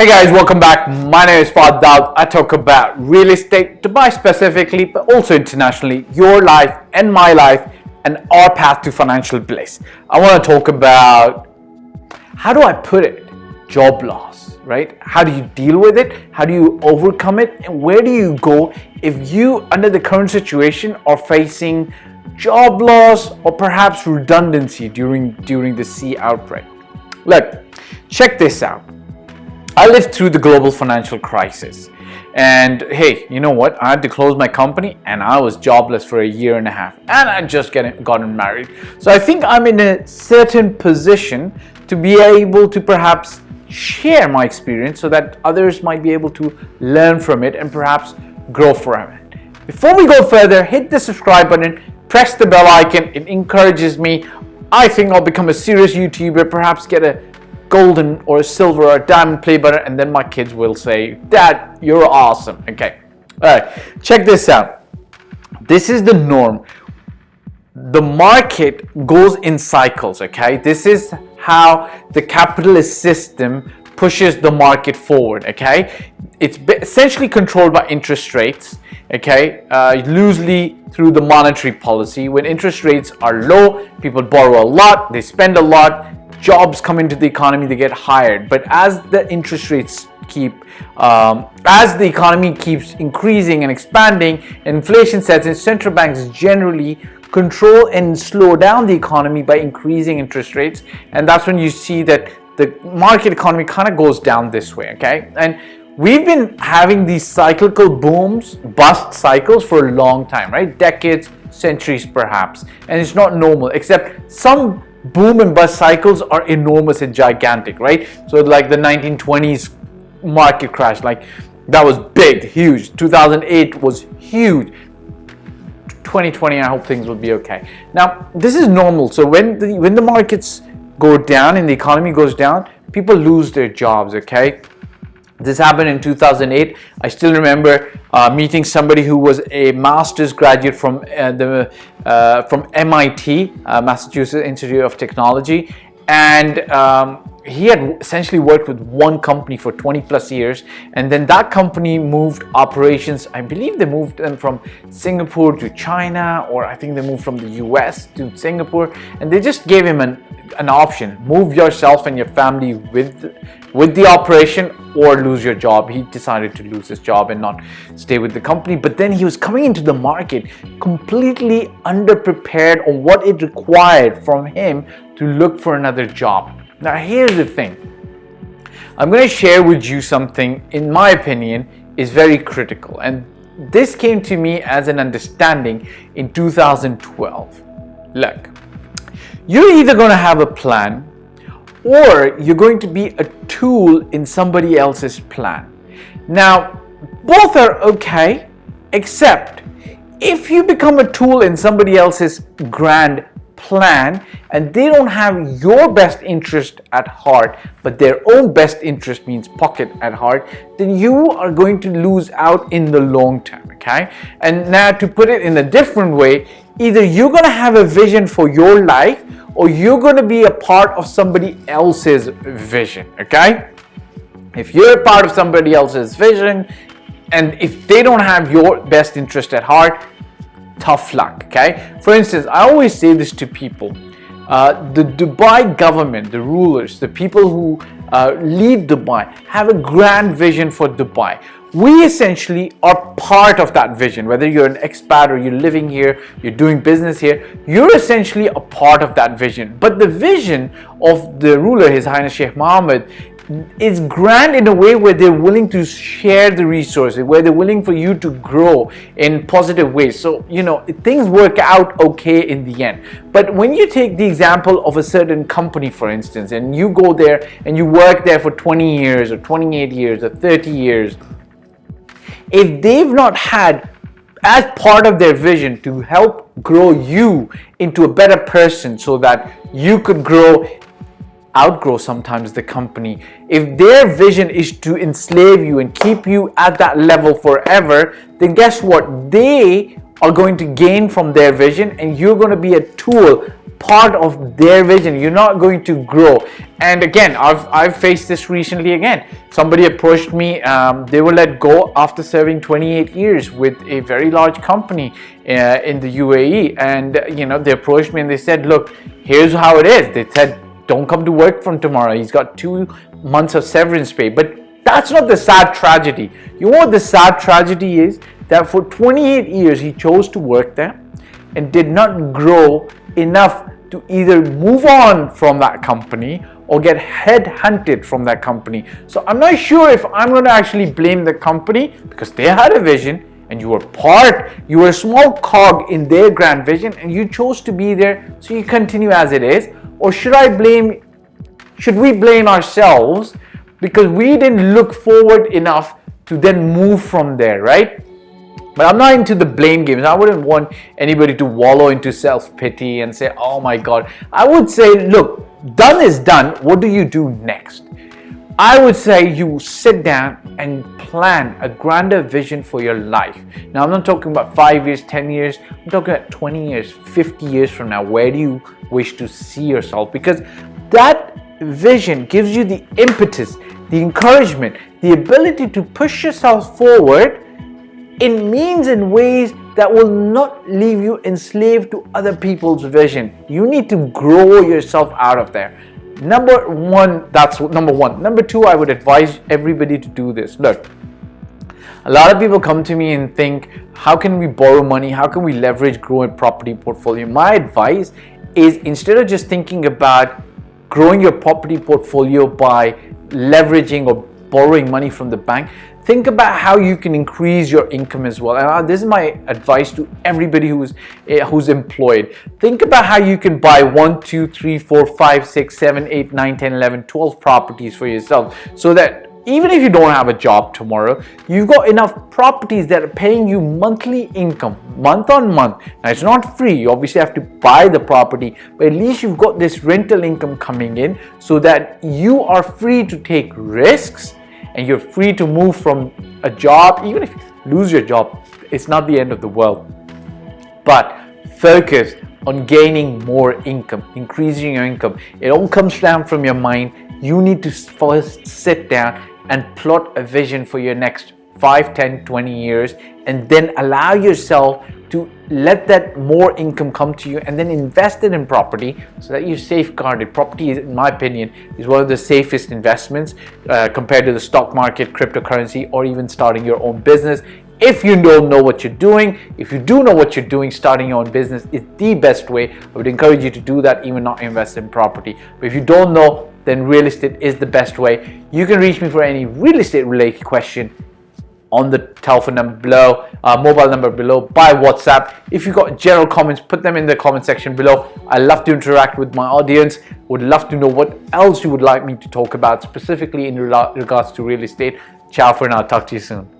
Hey guys, welcome back. My name is Fahd Dawood. I talk about real estate, Dubai specifically, but also internationally, your life and my life and our path to financial bliss. I want to talk about, how do I put it? Job loss, right? How do you deal with it? How do you overcome it? And where do you go if you, under the current situation, are facing job loss or perhaps redundancy during the sea outbreak? Look, check this out. I lived through the global financial crisis, and hey, you know what? I had to close my company and I was jobless for a year and a half, and I just gotten married. So I think I'm in a certain position to be able to perhaps share my experience so that others might be able to learn from it and perhaps grow from it. Before we go further, hit the subscribe button, press the bell icon. It encourages me. I think I'll become a serious YouTuber, perhaps get a golden or a silver or a diamond play button, and then my kids will say, "Dad, you're awesome." Okay, all right, check this out. This is the norm. The market goes in cycles. Okay, this is how the capitalist system pushes the market forward. Okay, it's essentially controlled by interest rates. Okay, loosely through the monetary policy. When interest rates are low, people borrow a lot, they spend a lot, jobs come into the economy, they get hired. But as the interest rates as the economy keeps increasing and expanding, inflation sets in, central banks generally control and slow down the economy by increasing interest rates. And that's when you see that the market economy kind of goes down this way, okay? And we've been having these cyclical booms, bust cycles for a long time, right? Decades, centuries perhaps. And it's not normal, except some boom and bust cycles are enormous and gigantic, right? So like the 1920s market crash, like that was big, huge. 2008 was huge. 2020, I hope things will be okay. Now, this is normal. So when the markets go down and the economy goes down, people lose their jobs, okay? This happened in 2008. I still remember meeting somebody who was a master's graduate from MIT, Massachusetts Institute of Technology, and he had essentially worked with one company for 20 plus years, and then that company moved operations. I believe they moved them from Singapore to China, or I think they moved from the US to Singapore, and they just gave him an option: move yourself and your family with the operation or lose your job. He decided to lose his job and not stay with the company. But then he was coming into the market completely underprepared on what it required from him to look for another job. Now here's the thing. I'm going to share with you something, in my opinion, is very critical. And this came to me as an understanding in 2012. Look, you're either going to have a plan, or you're going to be a tool in somebody else's plan. Now, both are okay, except if you become a tool in somebody else's grand plan and they don't have your best interest at heart, but their own best interest, means pocket, at heart, then you are going to lose out in the long term, okay? And now, to put it in a different way, either you're going to have a vision for your life, or you're going to be a part of somebody else's vision, okay? If you're a part of somebody else's vision, and if they don't have your best interest at heart, tough luck, okay? For instance, I always say this to people. The Dubai government, the rulers, the people who lead Dubai, have a grand vision for Dubai. We essentially are part of that vision. Whether you're an expat or you're living here, you're doing business here, you're essentially a part of that vision. But the vision of the ruler, His Highness Sheikh Mohammed, is grand in a way where they're willing to share the resources, where they're willing for you to grow in positive ways. So, you know, things work out okay in the end. But when you take the example of a certain company, for instance, and you go there and you work there for 20 years or 28 years or 30 years, if they've not had as part of their vision to help grow you into a better person so that you could outgrow sometimes the company, if their vision is to enslave you and keep you at that level forever, then guess what? They are going to gain from their vision, and you're going to be a tool, part of their vision. You're not going to grow. And again, I've faced this recently. Again, somebody approached me. They were let go after serving 28 years with a very large company in the UAE, and they approached me and they said, look, here's how it is. They said, don't come to work from tomorrow. He's got 2 months of severance pay. But that's not the sad tragedy. You know what the sad tragedy is? That for 28 years he chose to work there and did not grow enough to either move on from that company or get headhunted from that company. So I'm not sure if I'm going to actually blame the company, because they had a vision and you were a small cog in their grand vision and you chose to be there, so you continue as it is. Or should we blame ourselves because we didn't look forward enough to then move from there, right? But I'm not into the blame games. I wouldn't want anybody to wallow into self-pity and say, oh my God. I would say, look, done is done. What do you do next? I would say you sit down and plan a grander vision for your life. Now, I'm not talking about 5 years, 10 years. I'm talking about 20 years, 50 years from now. Where do you wish to see yourself? Because that vision gives you the impetus, the encouragement, the ability to push yourself forward in means and ways that will not leave you enslaved to other people's vision. You need to grow yourself out of there. Number one. Number two, I would advise everybody to do this. Look, a lot of people come to me and think, how can we borrow money? How can we leverage, grow a property portfolio? My advice is, instead of just thinking about growing your property portfolio by leveraging or borrowing money from the bank, think about how you can increase your income as well. And this is my advice to everybody who's employed. Think about how you can buy 1, 2, 3, 4, 5, 6, 7, 8, 9, 10, 11, 12 properties for yourself, so that even if you don't have a job tomorrow, you've got enough properties that are paying you monthly income, month on month. Now, it's not free. You obviously have to buy the property, but at least you've got this rental income coming in, so that you are free to take risks and you're free to move from a job. Even if you lose your job, it's not the end of the world. But focus on gaining more income, increasing your income. It all comes down from your mind. You need to first sit down and plot a vision for your next 5, 10, 20 years, and then allow yourself to let that more income come to you, and then invest it in property so that you safeguard it. Property is, in my opinion, is one of the safest investments compared to the stock market, cryptocurrency, or even starting your own business. If you don't know what you're doing, if you do know what you're doing, starting your own business is the best way. I would encourage you to do that, even not invest in property. But if you don't know, then real estate is the best way. You can reach me for any real estate related question on the telephone number below, mobile number below, by WhatsApp. If you've got general comments, put them in the comment section below. I love to interact with my audience. Would love to know what else you would like me to talk about specifically in regards to real estate. Ciao for now. Talk to you soon.